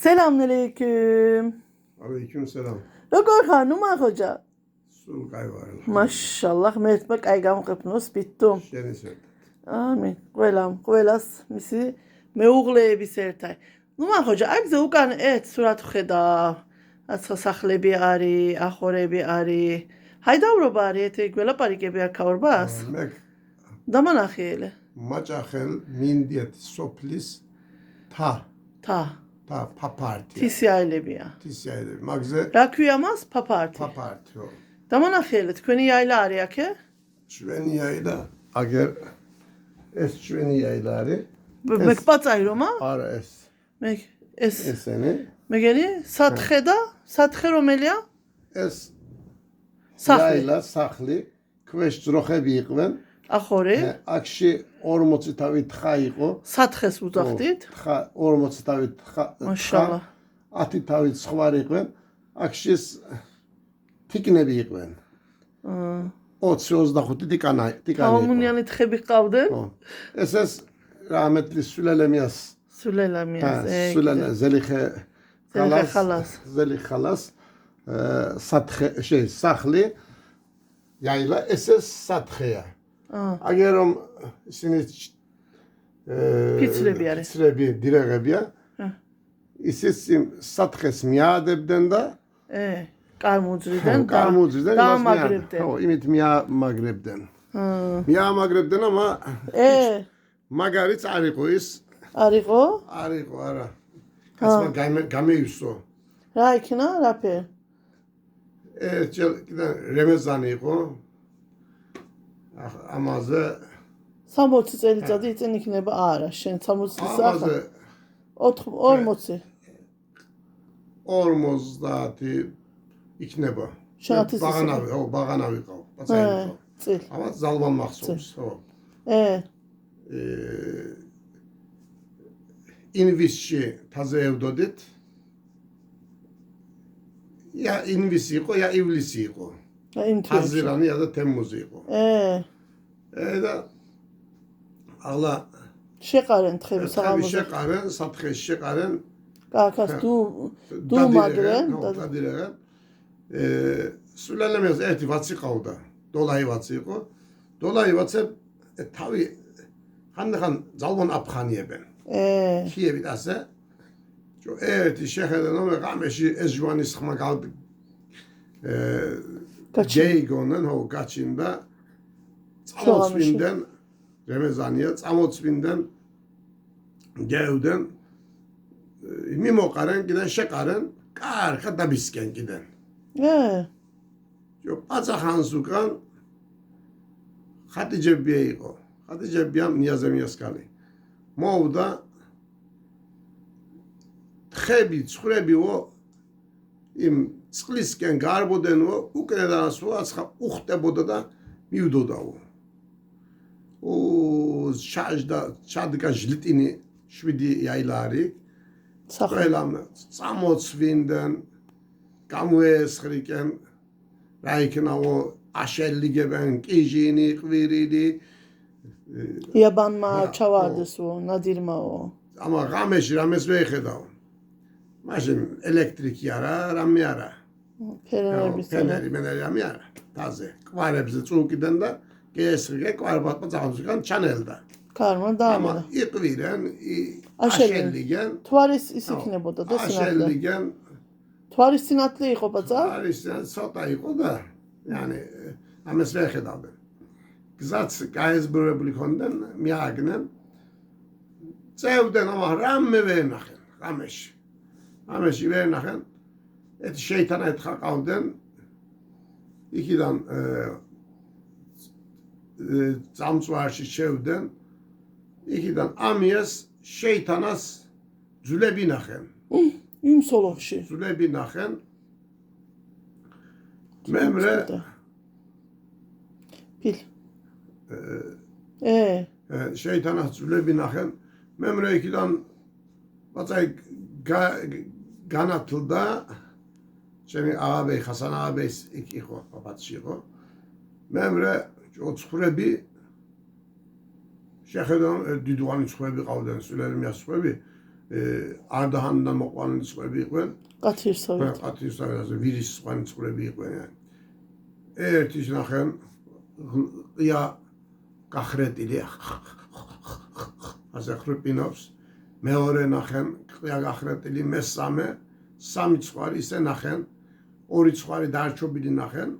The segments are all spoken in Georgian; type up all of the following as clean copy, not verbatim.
Selamünaleyküm. Aleykümselam. Როგორ ხარ? ნუ მახოჯა. სულ კაი ვარ. მაშალლაჰ, მერტმა კაი გამყეფნოს ბიტო. შენი სერტ. ამინ. ყველას მისი მეუღლეების ერთად. ნუ მახოჯა, აგზე უკან ერთ სურათ ხედა. აცხა სახლები არის, ახორები არის. ჰაიდავრობა არის, ეთე გველაპარიკები არ ქაურბას? მე დამანახიელე. მაჭახელ მინდიეთ სოფლის თა ფაპარტია. თისიაილებია. თისიაილები. მაგზე რა ქვია მას? ფაპარტი. ფაპარტიო. დამანახიელე, თქვენი იაილა არის აქე? ჩვენი აილა, აგერ ეს ჩვენი აილა არის. მე პაწაი რომა? არა ეს. მე ეს ესენი. მეგენი სათხე და სათხე რომელია? ეს სახლი. აილა სახლი, ქვეშ ძროხები იყვნენ. ახორი. აქში 40 თავი თხა იყო. სათხეს უძახდით? თხა 40 თავი თხა. მაშალა. 10 თავი სხვა იყვნენ. აქში თიკნები იყვნენ. 20-25 ტიკანი. ამუნიანი თხები ყავდნენ? ეს რამეთლის სულელემიას. სულელამიას. სულელა ზელიხე ხალას. ზელიხალას სათხე სახლი. იაილა ეს სათხეა. აგერ რომ ისინი ფიცრები არის. ფიცრები დირეღებია. ისიც სათხეს მიადებდნენ და კარმუძრიდან დამაგრებდნენ. ხო, იმით მიამაგრებდნენ. მიამაგრებდნენ, მაგარიც არ იყო ის. არ იყო? არ იყო, არა. კაცმა გამეივსო. რა იქნა, რაფერ? კიდე რემეზანი იყო. ამაზე 60 წელიწადი იწინ იქნება არა, შენ 60 წლის ახლა. 40 50 იქნება. ბაღანავი ყავ, პაცაი. წილ. ამათ ზალმან მახსოვს, ხო. ინვისში თაზე ევდოდით. یا ინვისი იყო, یا ივლისი იყო. თაზირანი და თემუზი იყო. და ალა შეყარენ თხები საღამოზე. შეყარენ, სათხეში შეყარენ. კაკას დუ მაგრენ და დადირეგენ. სულელემეს ერთი ვაცი ყავდა. დოლაი ვაცი იყო. დოლაი ვაცე თავი ხანდახან ძალმონ აფხანიებენ. ქიებით ასე. ერთი შეხედა რომ ღამეში ეს ჯვანის ხმა გეიგონან ხო გაჩინდა წამოწვინდნენ რემეზანია წამოწვინდნენ გეუდენ მიმოყარენ კიდე შეყარენ კარგად დაბისკენ კიდე პაწახანს უკან ხატიჯებია იყო ხატიჯებია ნიაზემიასკალი მოვდა თხები ცხრებიო იმ წყლისკენ გარბოდენო უკრედანსო აცხა უხტებოდა და მიუდოდაო ჩადკა ჟლიტინი 7 იაილა არის ყველამ წამოწვინდნენ გამოესხრიკენ რა იქნაო აშელიგებენ კიჟინი ყვირილი იაბანმა ჩავარდესო ნადირმაო ამა ღამეში რამეს ვეხედავ მაშინ ელექტრიკი არა, რამე არა. ფენერი რამე არა. თაზე კვარებზე წუკიდან და გესრიგე კვარბატმა წავსგან ჩანელდა. კარმა დაამა. იყვირენ, აშელიგენ. თვარის ის იქნებოდა და სინათლე. აშელიგენ. თვარის სინათლე იყო ბაცა? თვარის ცოტა იყო და, yani ამას ვეხედავდნენ. გზაც გაეზბრებული ხონდნენ, მიაგნენ. წევდნენ, რამე ვენახენ, ღამეში. ამაში ვერ ნახენ ეს შეიტანა ეთქა ყავდნენ იქიდან წამწვარში შევდნენ იქიდან ამიას შეიტანას ძულები ნახენ იმ სოლოხში ძულები ნახენ მემრე ფილ შეიტანას ძულები ნახენ მემრე იქიდან ბაცაი განათლდა ჩემი აღაბე ხასან აღაბეს იქ იყო პაპატში იყო მემრე ოცხვრები შეხედავ დიდვანი ცხვები ყავდნენ სულელმიას ცხვები არ დაჰანდა მოყვანილი წყლები იყვნენ. კათირსავით. კათირსავით, ვირის სხვანი წყლები იყვნენ. ერთის ნახენ ყია გახრეტილი ასე ხრპინობს. მეორე ნახენ ყია გახრეტილი, მესამე, სამი ცხვარი ისე ნახენ, ორი ცხვარი დარჩობილი ნახენ.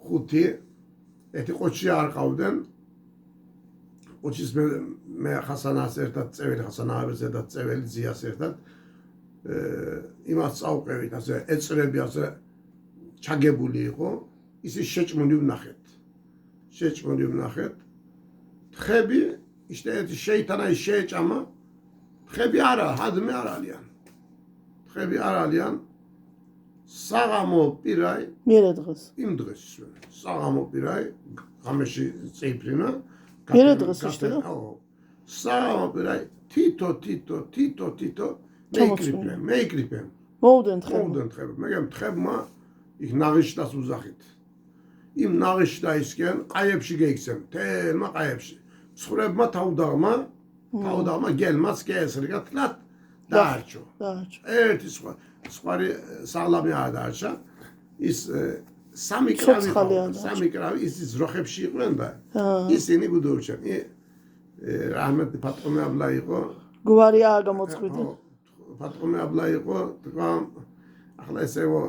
ხუთი ერთი ყოჩი არ ყავდნენ. ყოჩის მე ხასანას ერთად წეველი, ხასანაებს ერთად წეველი, ძიას ერთად იმას წავყევით, ასე ეწრები ასე ჩაგებული იყო, ისე შეჭმული ვნახეთ. შეჭმული ვნახეთ. თხები ისეთი შეიტანა შეეჭამა. თხები არა, ჰადმე არ არიან. თხები არ არიან. საღამო პირაი მერე დღეს. იმ დღეს საღამო პირაი ღამეში წიფრინა. მერე დღეს იშტა. საღამო პირაი თითო მეიკრიფენ. მოუდენ თხები. მეგამ თხებმა იქ ნაღიშდას უზახით. იმ ნაღიშდაისკენ ყაიებში გეიქცემ, თელმა ყაიებში. ცხრებმა თავდაღმა გელმაც გეესრიგა თლათ დაარჩო. ერთი სხვარი საღლამი არ დაარჩა. ის სამი კრავი ის ზროხებში იყვნენ და ისინი გუდურჩენ. რაჰმეტი პატრონი აბლა იყო. გვარი არ გამოწყვიტე. პატრონი აბლა იყო, თქვა ახლა ესეო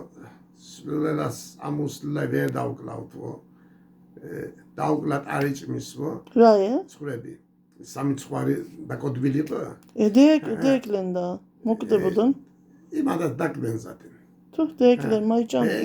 სულელას ამუსლა ვერ დაუკლავთო. დაუკლათ არიჭმისო. რაია? ცხრები. სამი ცხვარი დაკოდბილი იყო. დეკლენ და მოკდებოდან? იმადად დაკლენ ზატენ. თუ დეკლენ მაიჭამე.